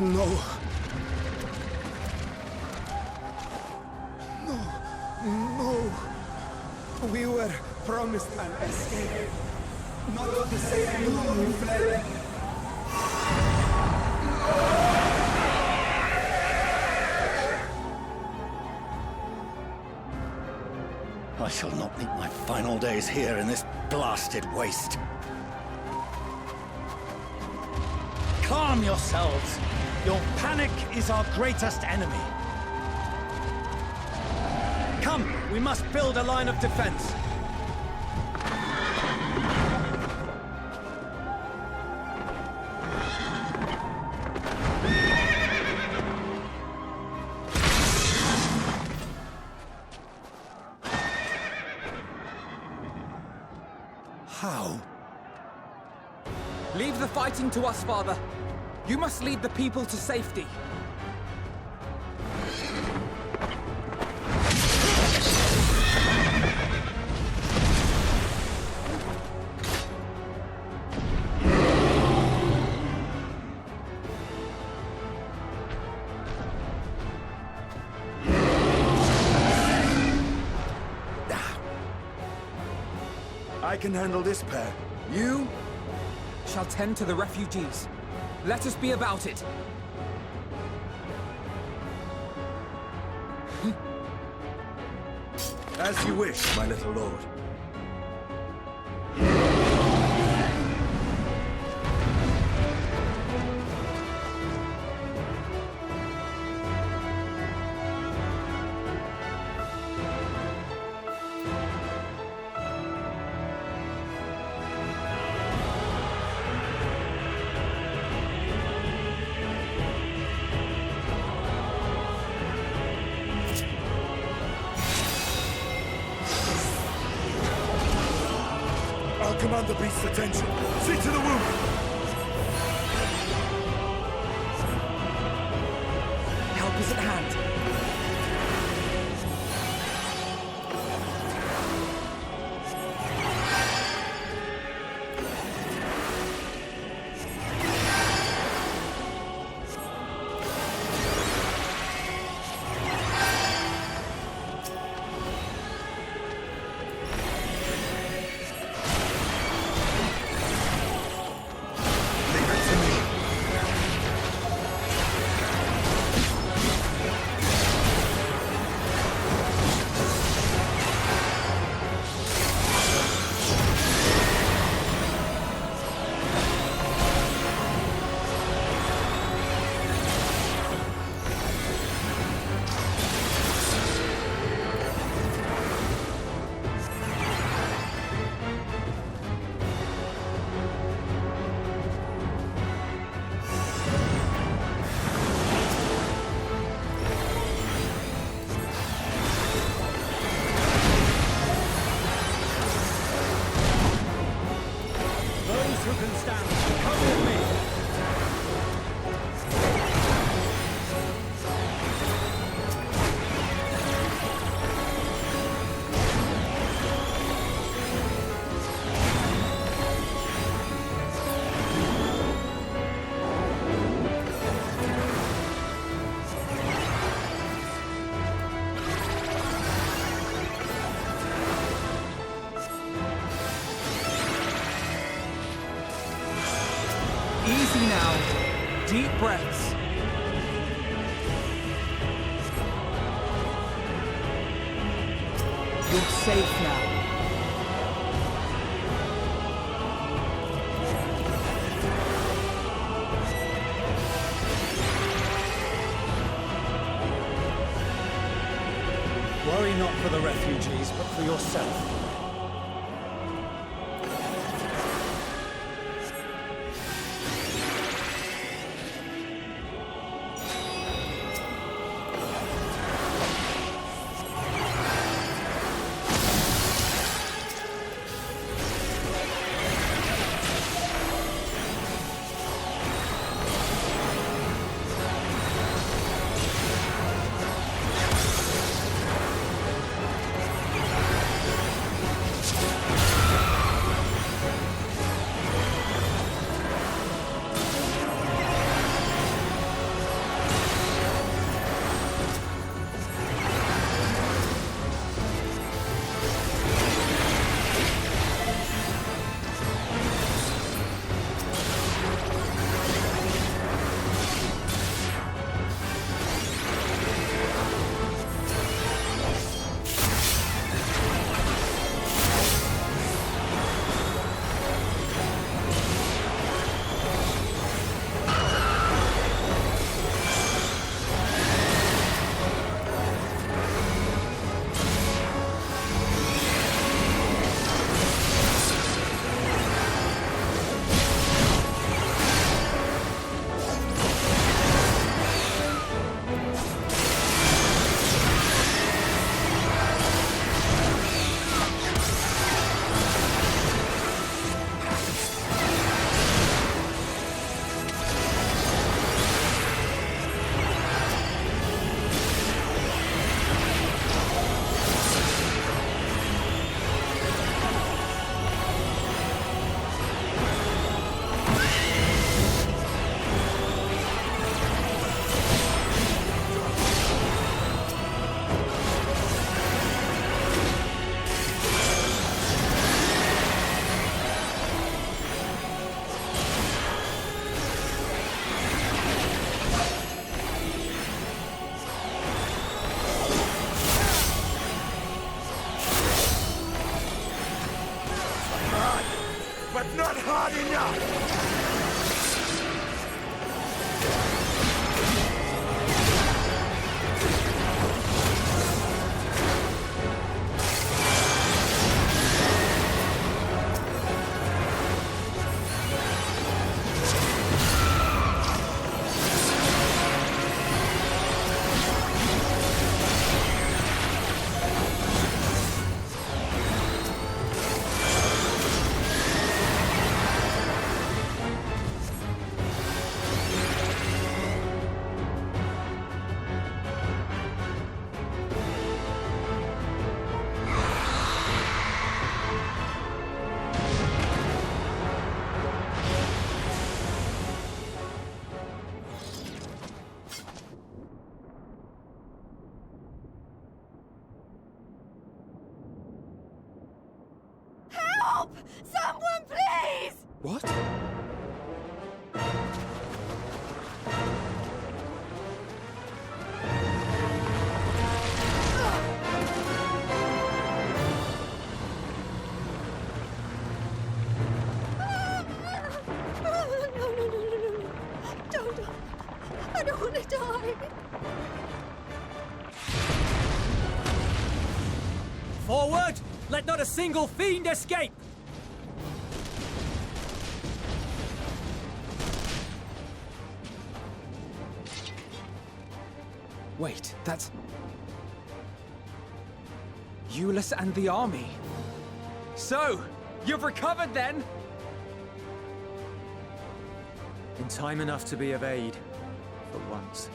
No. No. No. We were promised an escape. Not the same we fled. I shall not meet my final days here in this blasted waste. Calm yourselves. Your panic is our greatest enemy. Come, we must build a line of defense. How? Leave the fighting to us, Father. You must lead the people to safety. I can handle this pair. You? Shall tend to the refugees. Let us be about it. As you wish, my little lord. I'll command the beast's attention. See to the wound! Help is at hand. Easy now. Deep breaths. You're safe now. Worry not for the refugees, but for yourself. Help! Someone, please! What? No. Don't. I don't want to die. Forward! Let not a single fiend escape! Wait, that's... Euless and the army. So, you've recovered then? In time enough to be of aid, for once.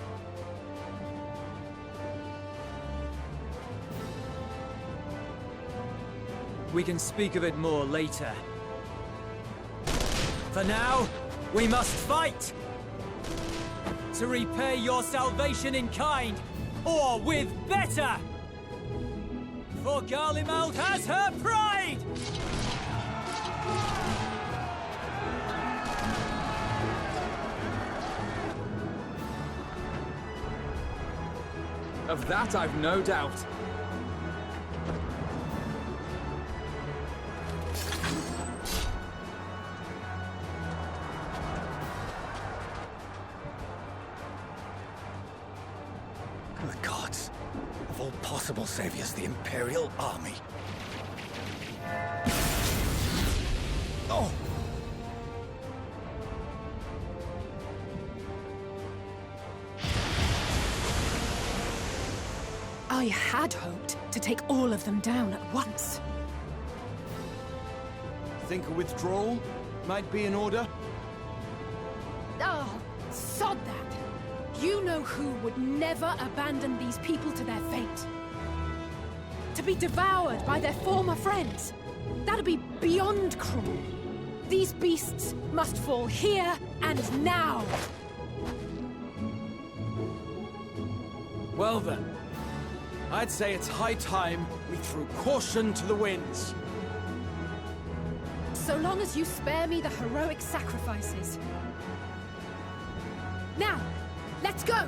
We can speak of it more later. For now, we must fight! To repay your salvation in kind, or with better! For Garlemald has her pride! Of that I've no doubt. The gods. Of all possible saviors, the Imperial army. Oh! I had hoped to take all of them down at once. Think a withdrawal might be in order? Oh, sod that. You know who would never abandon these people to their fate. To be devoured by their former friends. That'd be beyond cruel. These beasts must fall here and now. Well then, I'd say it's high time we threw caution to the winds. So long as you spare me the heroic sacrifices. Now, let's go!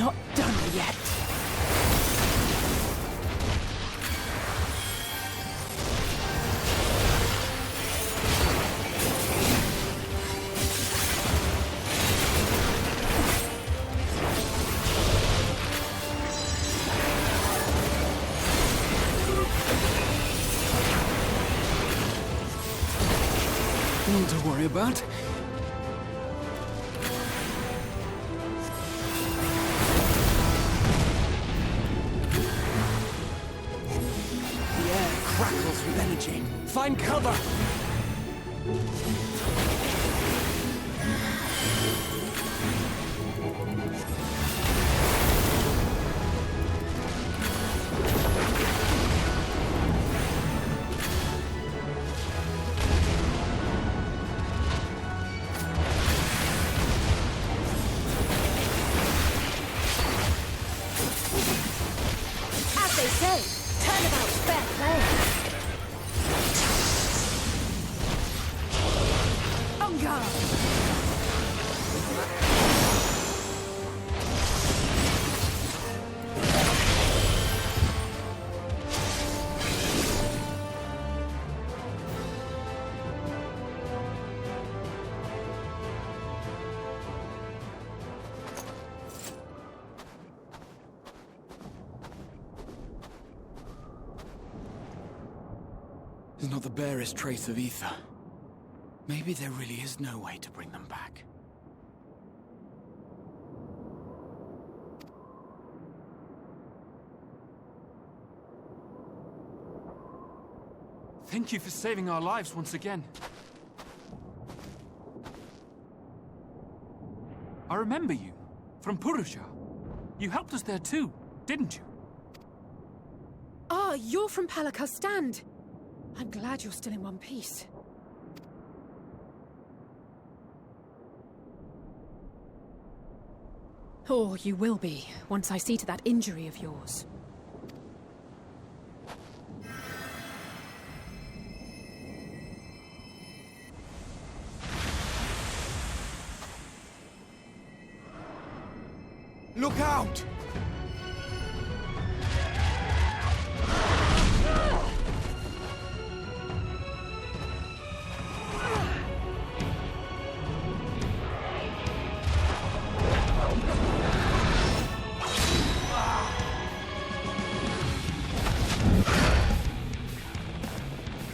not done yet. Nothing to worry about. The air crackles with energy. Find cover! There's not the barest trace of ether. Maybe there really is no way to bring them back. Thank you for saving our lives once again. I remember you, from Purusha. You helped us there too, didn't you? Ah, you're from Pelika's stand. I'm glad you're still in one piece. Or you will be, once I see to that injury of yours. Look out!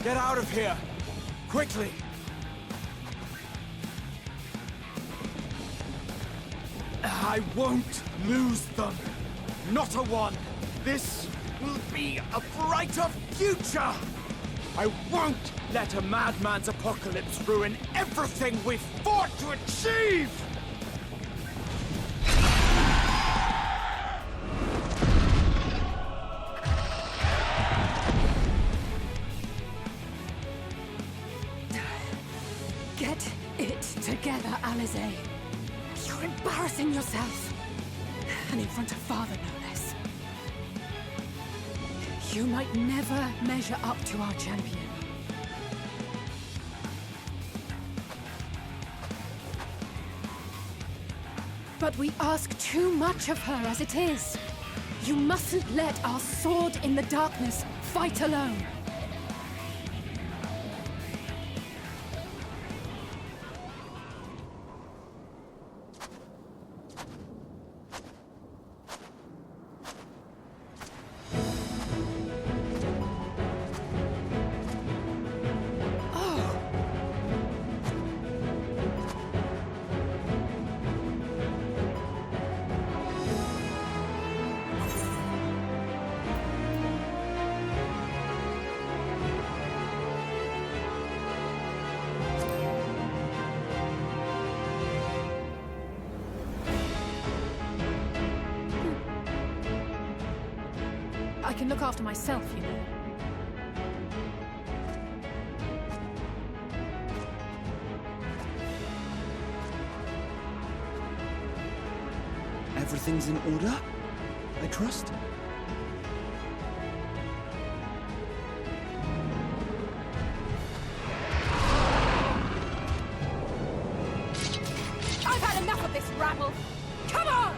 Get out of here! Quickly! I won't lose them! Not a one! This will be a brighter future! I won't let a madman's apocalypse ruin everything we've fought to achieve! Get it together, Eorzea. You're embarrassing yourself. And in front of Father, no less. You might never measure up to our champion. But we ask too much of her as it is. You mustn't let our sword in the darkness fight alone. I can look after myself, you know. Everything's in order, I trust? I've had enough of this rabble! Come on!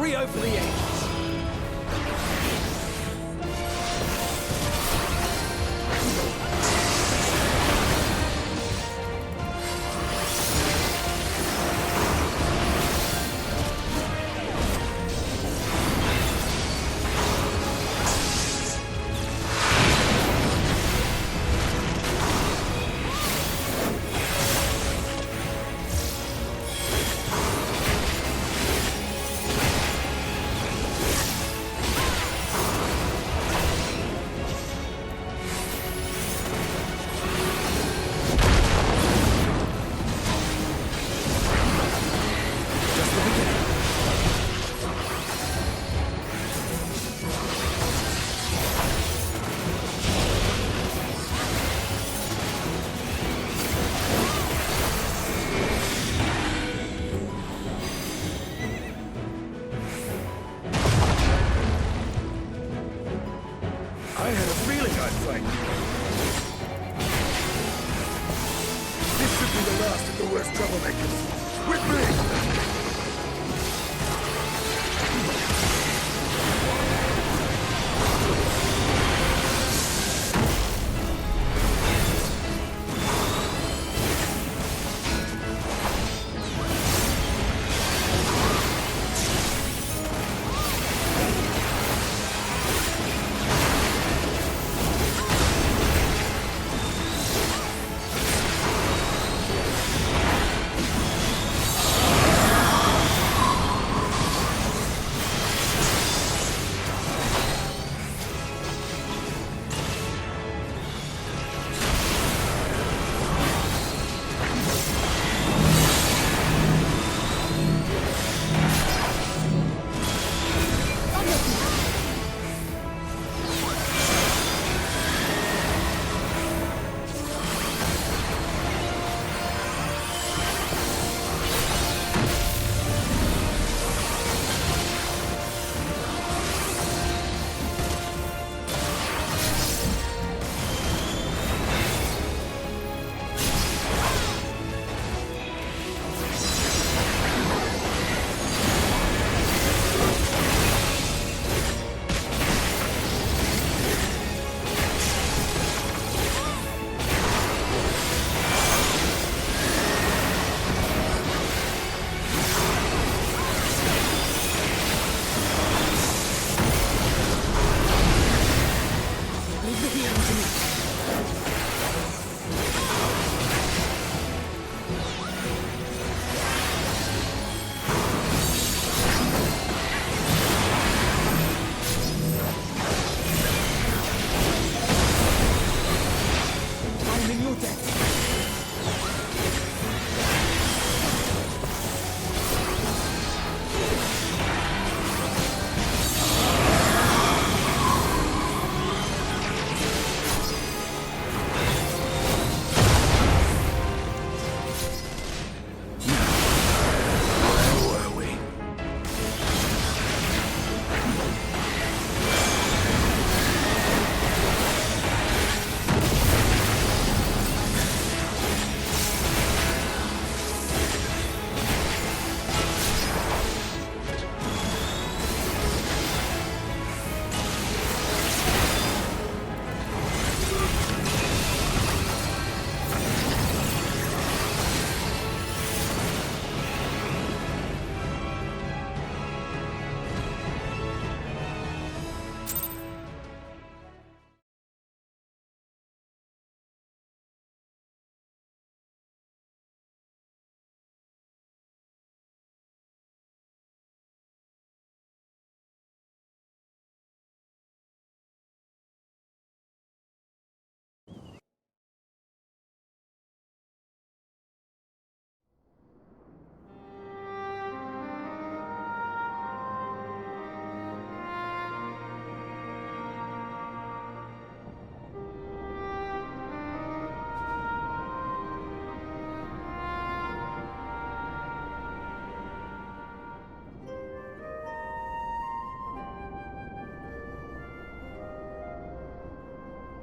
Rio for the ages.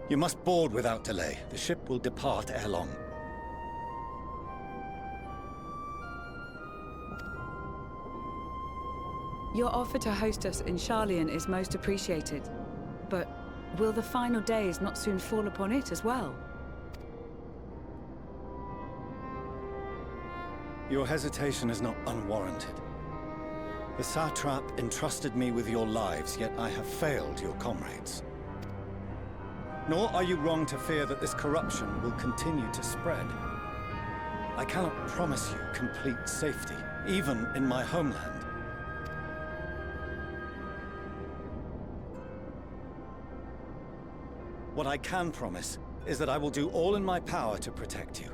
You must board without delay. The ship will depart ere long. Your offer to host us in Sharlayan is most appreciated. But will the final days not soon fall upon it as well? Your hesitation is not unwarranted. The satrap entrusted me with your lives, yet I have failed your comrades. Nor are you wrong to fear that this corruption will continue to spread. I cannot promise you complete safety, even in my homeland. What I can promise is that I will do all in my power to protect you.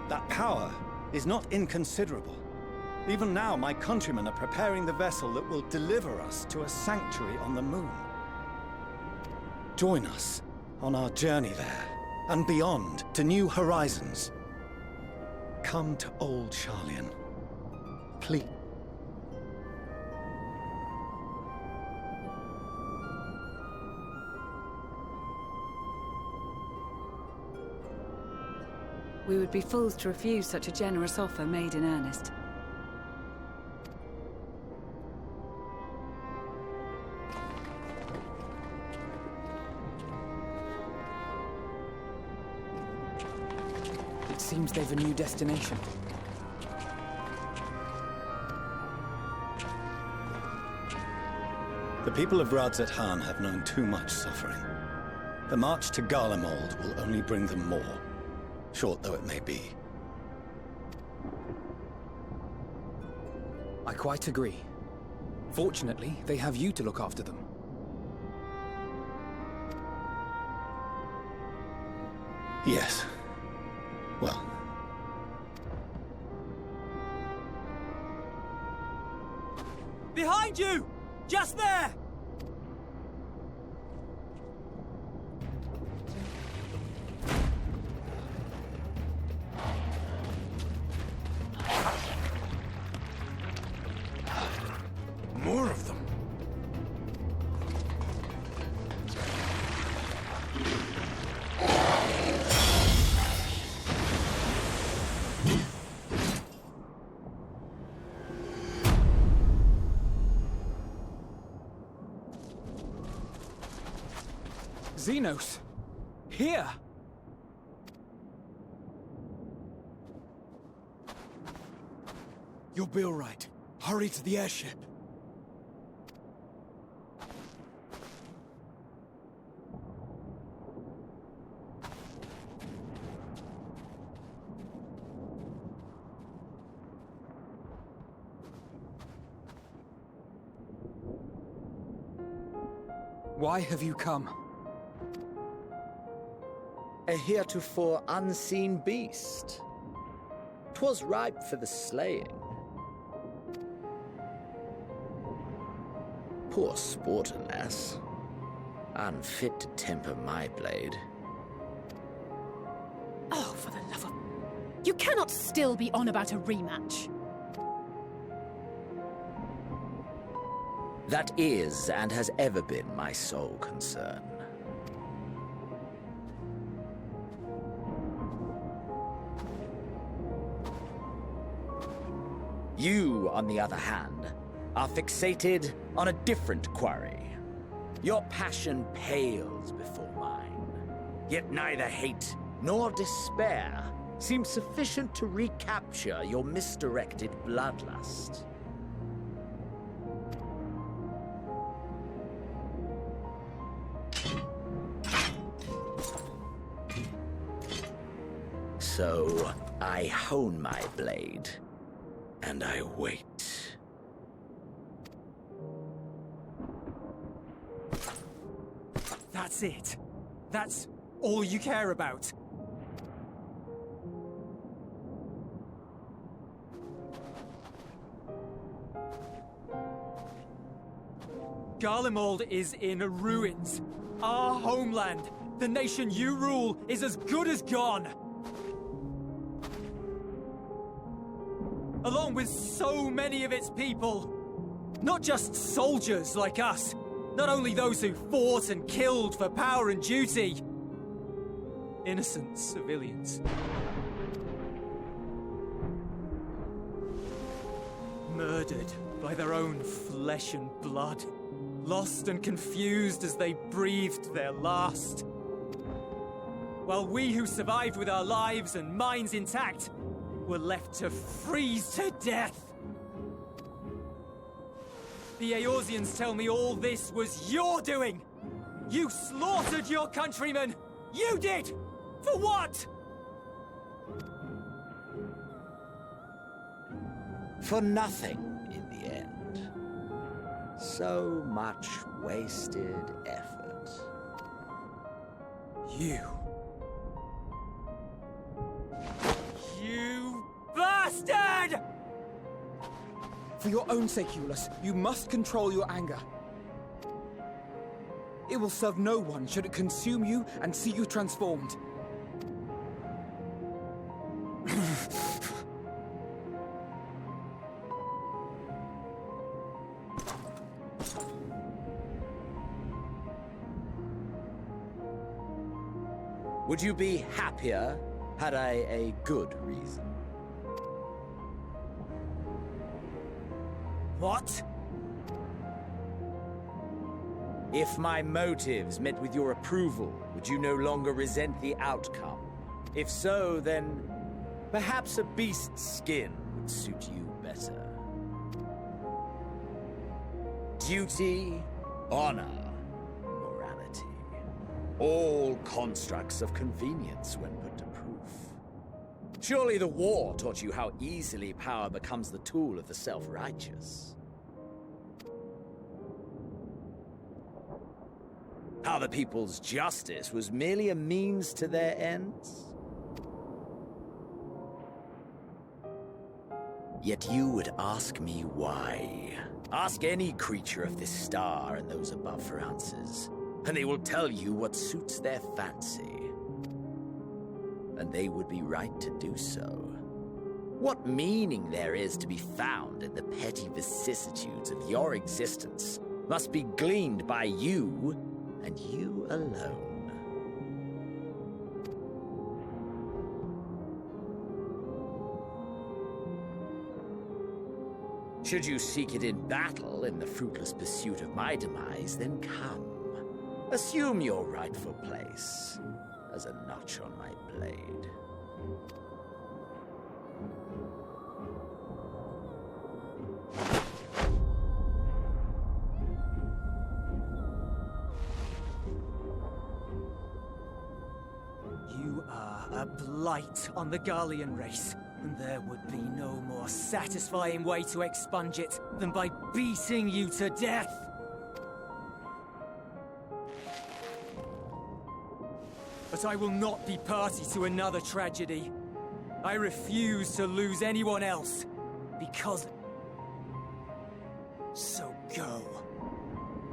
That power is not inconsiderable. Even now, my countrymen are preparing the vessel that will deliver us to a sanctuary on the moon. Join us on our journey there, and beyond, to new horizons. Come to old Sharlayan. Please. We would be fools to refuse such a generous offer made in earnest. It seems they've a new destination. The people of Radzat-Han have known too much suffering. The march to Garlemald will only bring them more, short though it may be. I quite agree. Fortunately, they have you to look after them. Yes. Well. Behind you! Just there! More of them. Xenos! Here! You'll be all right. Hurry to the airship. Why have you come? A heretofore unseen beast. 'Twas ripe for the slaying. Poor sport, alas. Unfit to temper my blade. Oh, for the love of... You cannot still be on about a rematch. That is, and has ever been, my sole concern. You, on the other hand, are fixated on a different quarry. Your passion pales before mine. Yet neither hate nor despair seem sufficient to recapture your misdirected bloodlust. So, I hone my blade, and I wait. That's it. That's all you care about. Garlemald is in ruins. Our homeland, the nation you rule, is as good as gone. Along with so many of its people. Not just soldiers like us. Not only those who fought and killed for power and duty. innocent civilians. Murdered by their own flesh and blood. Lost and confused as they breathed their last. While we who survived with our lives and minds intact were left to freeze to death. The Eorzeans tell me all this was your doing! You slaughtered your countrymen! You did! For what? For nothing, in the end. So much wasted effort. You bastard! For your own sake, Eulus, you must control your anger. It will serve no one should it consume you and see you transformed. Would you be happier had I a good reason? What? If my motives met with your approval, would you no longer resent the outcome? If so, then perhaps a beast's skin would suit you better. Duty, honor, morality. All constructs of convenience when put to proof. Surely the war taught you how easily power becomes the tool of the self-righteous. How the people's justice was merely a means to their ends? Yet you would ask me why. Ask any creature of this star and those above for answers, and they will tell you what suits their fancy. And they would be right to do so. What meaning there is to be found in the petty vicissitudes of your existence must be gleaned by you and you alone. Should you seek it in battle in the fruitless pursuit of my demise, then come. Assume your rightful place as a notch on my blade. You are a blight on the Garlean race, and there would be no more satisfying way to expunge it than by beating you to death. But I will not be party to another tragedy. I refuse to lose anyone else, because... So go.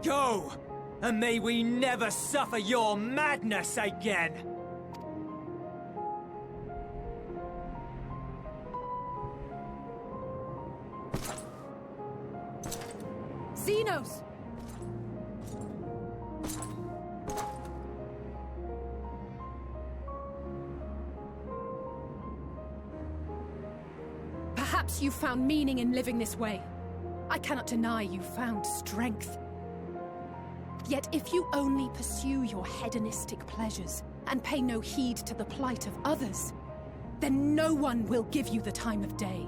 Go! And may we never suffer your madness again! Xenos! Perhaps you found meaning in living this way. I cannot deny you found strength. Yet if you only pursue your hedonistic pleasures and pay no heed to the plight of others, then no one will give you the time of day.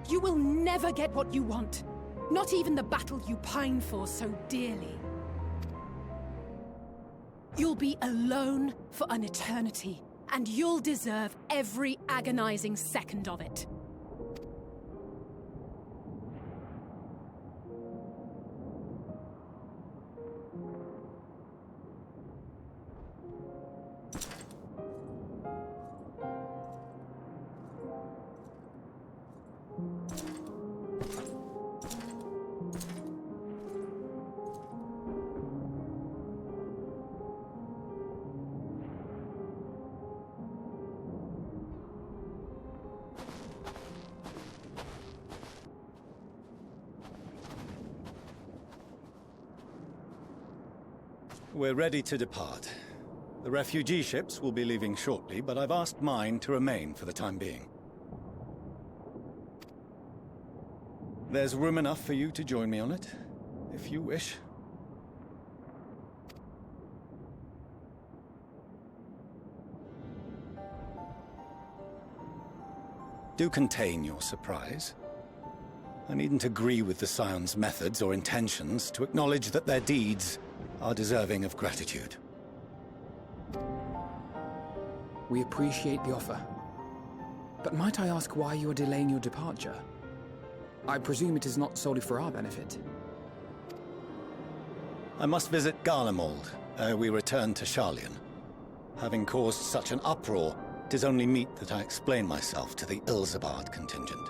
You will never get what you want, not even the battle you pine for so dearly. You'll be alone for an eternity, and you'll deserve every agonizing second of it. We're ready to depart. The refugee ships will be leaving shortly, but I've asked mine to remain for the time being. There's room enough for you to join me on it, if you wish. Do contain your surprise. I needn't agree with the Scion's methods or intentions to acknowledge that their deeds are deserving of gratitude. We appreciate the offer. But might I ask why you are delaying your departure? I presume it is not solely for our benefit. I must visit Garlemald ere we return to Sharlayan. Having caused such an uproar, 'tis only meet that I explain myself to the Ilzabard contingent.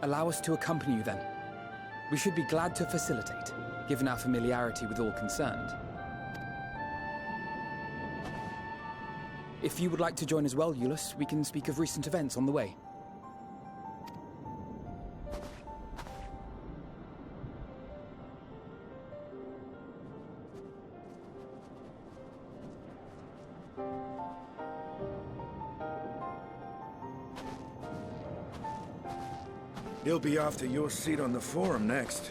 Allow us to accompany you then. We should be glad to facilitate, given our familiarity with all concerned. If you would like to join as well, Eulus, we can speak of recent events on the way. He'll be after your seat on the forum next.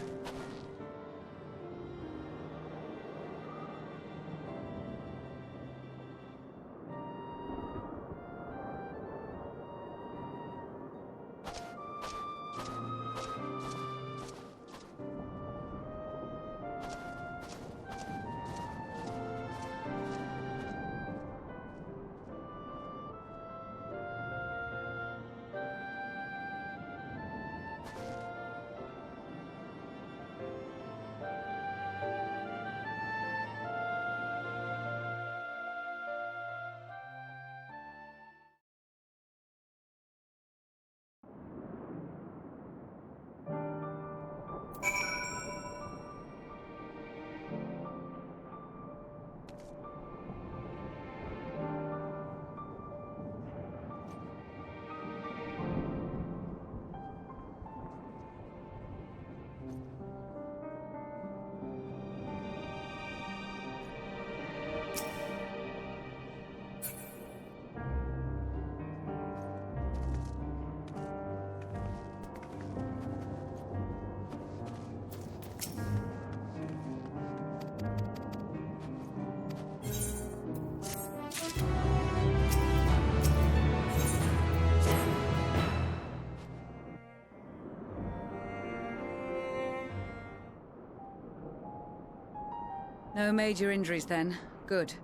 No major injuries then. Good.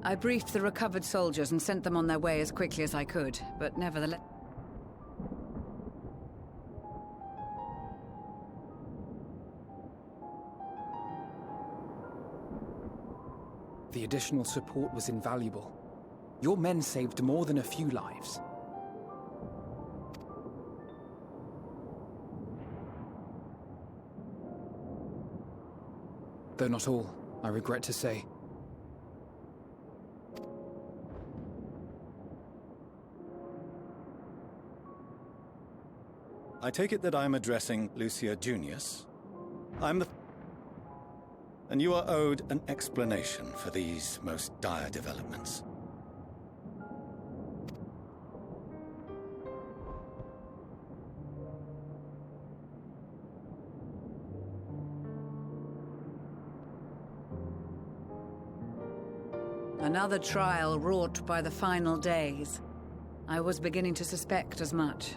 I briefed the recovered soldiers and sent them on their way as quickly as I could, but nevertheless... The additional support was invaluable. Your men saved more than a few lives. Though not all, I regret to say. I take it that I'm addressing Lucia Junius. I'm the... And you are owed an explanation for these most dire developments. Another trial wrought by the final days. I was beginning to suspect as much.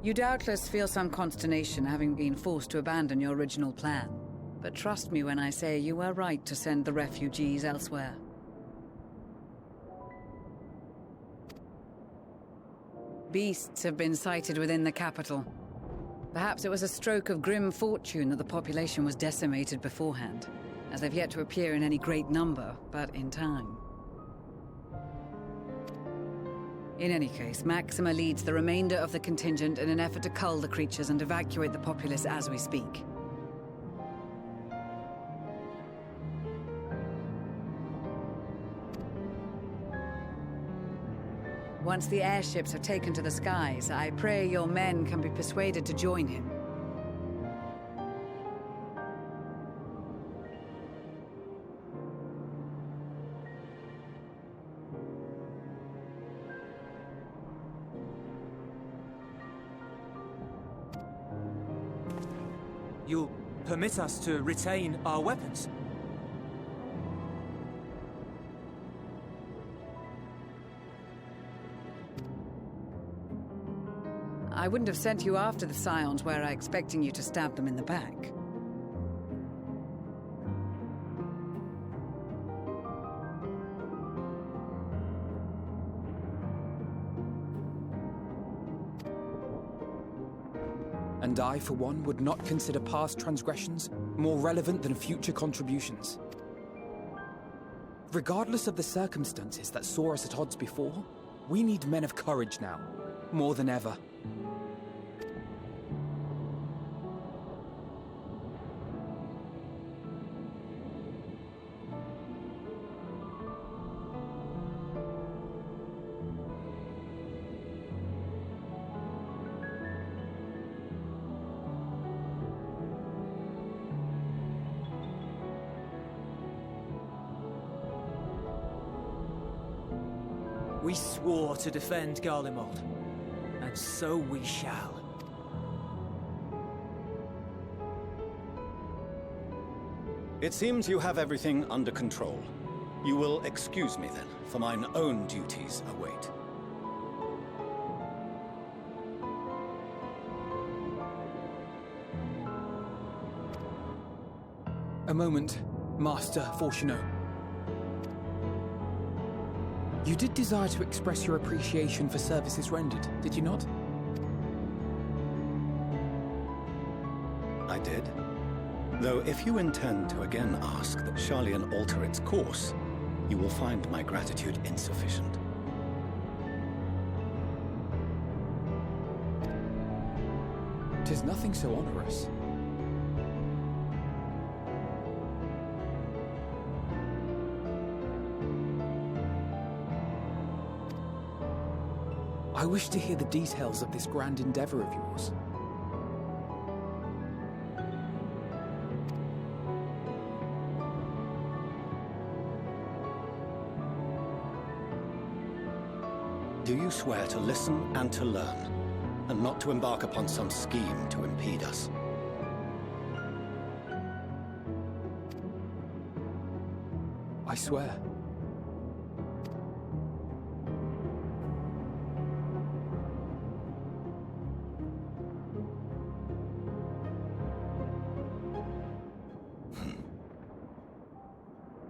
You doubtless feel some consternation having been forced to abandon your original plan. But trust me when I say you were right to send the refugees elsewhere. Beasts have been sighted within the capital. Perhaps it was a stroke of grim fortune that the population was decimated beforehand, as they've yet to appear in any great number, but in time. In any case, Maxima leads the remainder of the contingent in an effort to cull the creatures and evacuate the populace as we speak. Once the airships are taken to the skies, I pray your men can be persuaded to join him. You'll permit us to retain our weapons? I wouldn't have sent you after the Scions were I expecting you to stab them in the back. And I, for one, would not consider past transgressions more relevant than future contributions. Regardless of the circumstances that saw us at odds before, we need men of courage now, more than ever. We swore to defend Garlemald, and so we shall. It seems you have everything under control. You will excuse me then, for mine own duties await. A moment, Master Fortunato. You did desire to express your appreciation for services rendered, did you not? I did. Though if you intend to again ask that Sharlayan alter its course, you will find my gratitude insufficient. Tis nothing so onerous. I wish to hear the details of this grand endeavor of yours. Do you swear to listen and to learn, and not to embark upon some scheme to impede us? I swear.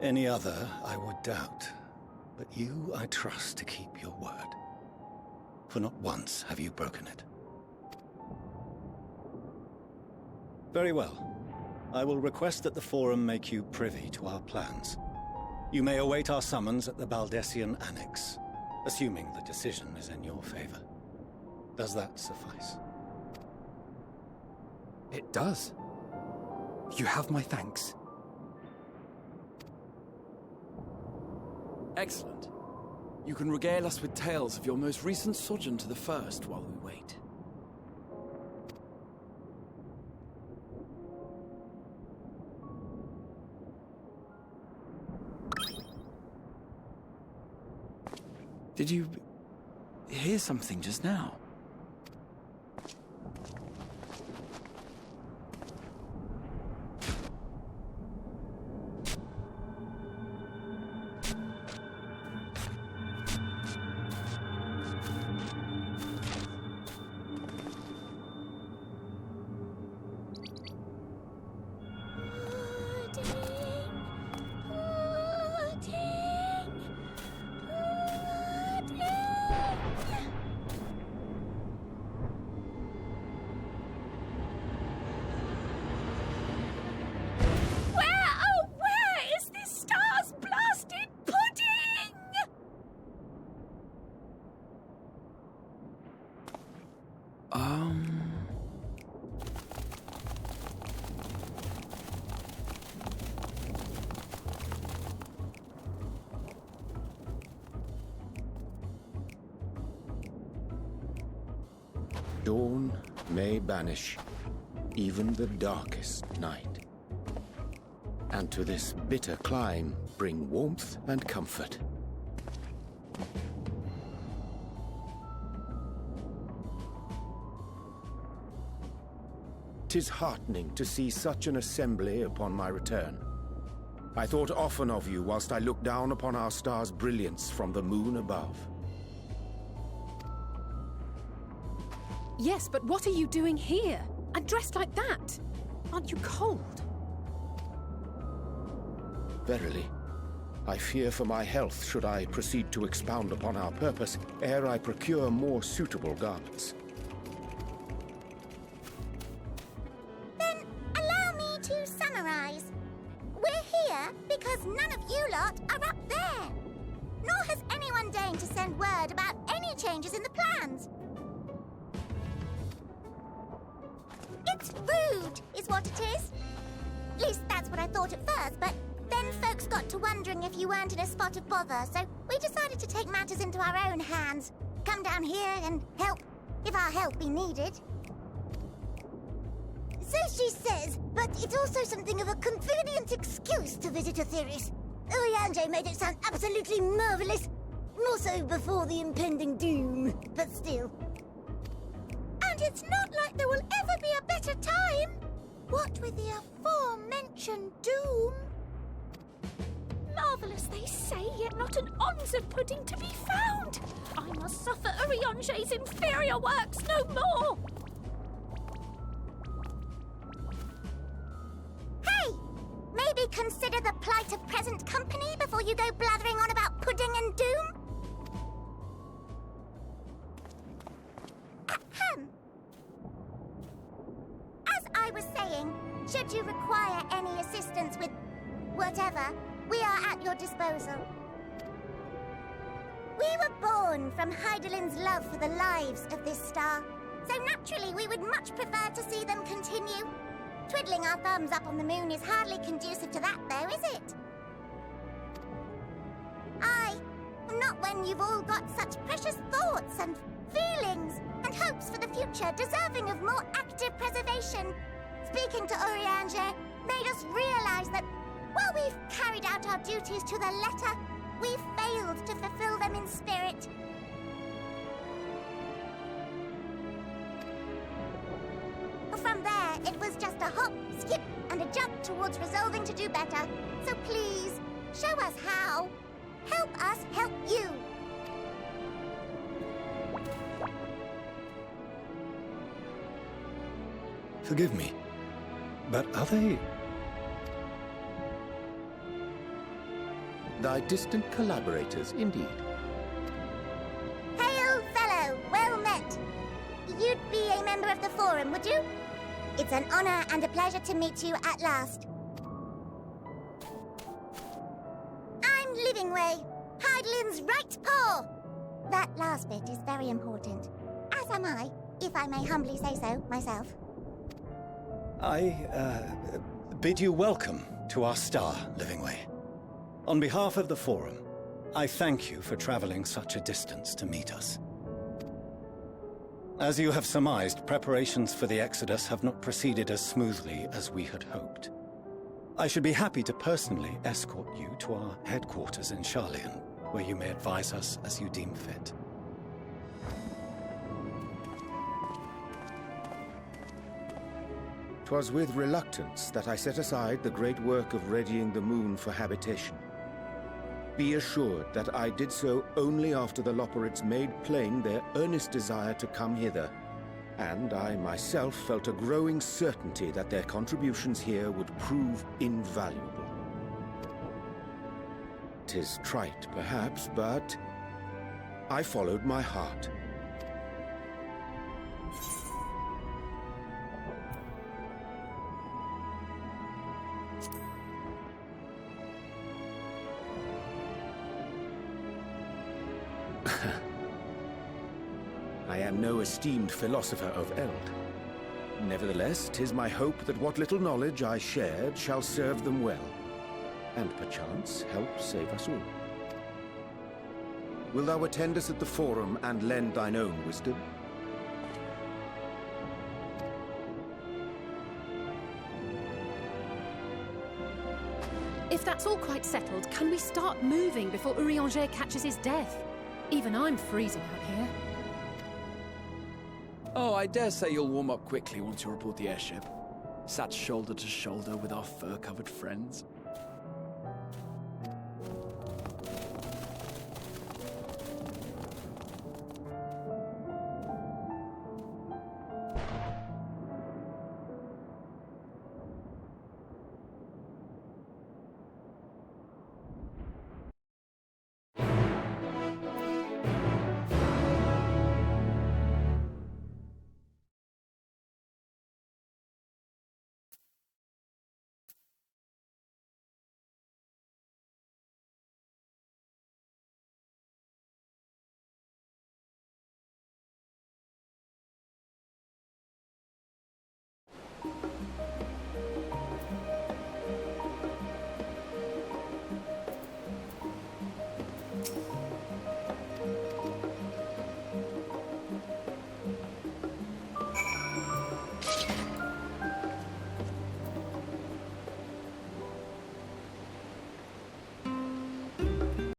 Any other, I would doubt. But you, I trust to keep your word. For not once have you broken it. Very well. I will request that the Forum make you privy to our plans. You may await our summons at the Baldessian Annex, assuming the decision is in your favor. Does that suffice? It does. You have my thanks. Excellent. You can regale us with tales of your most recent sojourn to the First while we wait. Did you hear something just now? Dawn may banish even the darkest night, and to this bitter clime bring warmth and comfort. "'Tis heartening to see such an assembly upon my return. I thought often of you whilst I looked down upon our star's brilliance from the moon above. Yes, but what are you doing here? And dressed like that? Aren't you cold? Verily, I fear for my health should I proceed to expound upon our purpose ere I procure more suitable garments." Then allow me to summarize. We're here because none of you lot are up there. Nor has anyone deigned to send word about any changes in the plans. It's rude, is what it is. At least that's what I thought at first, but then folks got to wondering if you weren't in a spot of bother, so we decided to take matters into our own hands. Come down here and help, if our help be needed. So she says, but it's also something of a convenient excuse to visit Etheris. Eoruzea made it sound absolutely marvelous. More so before the impending doom, but still. And it's not like there will ever be a better time. What with the aforementioned doom? Marvellous, they say, yet not an ounce of pudding to be found. I must suffer Eorzea's inferior works no more. Hey! Maybe consider the plight of present company before you go blathering on about pudding and doom? Ahem. As I was saying, should you require any assistance with whatever, we are at your disposal. We were born from Hydaelyn's love for the lives of this star, so naturally we would much prefer to see them continue. Twiddling our thumbs up on the moon is hardly conducive to that, though, is it? Aye, not when you've all got such precious thoughts and feelings and hopes for the future deserving of more active preservation. Speaking to Eoruzea made us realize that while we've carried out our duties to the letter, we've failed to fulfill them in spirit. From there, it was just a hop, skip, and a jump towards resolving to do better. So please, show us how. Help us help you. Forgive me, but are they... Thy distant collaborators, indeed. Hail, fellow, well met. You'd be a member of the Forum, would you? It's an honor and a pleasure to meet you at last. I'm Livingway, Hydaelyn's right paw. That last bit is very important, as am I, if I may humbly say so myself. I bid you welcome to our star, Livingway. On behalf of the Forum, I thank you for traveling such a distance to meet us. As you have surmised, preparations for the Exodus have not proceeded as smoothly as we had hoped. I should be happy to personally escort you to our headquarters in Sharlayan, where you may advise us as you deem fit. 'Twas with reluctance that I set aside the great work of readying the moon for habitation. Be assured that I did so only after the Loperids made plain their earnest desire to come hither, and I myself felt a growing certainty that their contributions here would prove invaluable. 'Tis trite, perhaps, but I followed my heart. I am no esteemed philosopher of Eld. Nevertheless, 'tis my hope that what little knowledge I shared shall serve them well, and perchance help save us all. Wilt thou attend us at the Forum and lend thine own wisdom? If that's all quite settled, can we start moving before Eorzea catches his death? Even I'm freezing out here. Oh, I dare say you'll warm up quickly once you report the airship. Sat shoulder to shoulder with our fur-covered friends.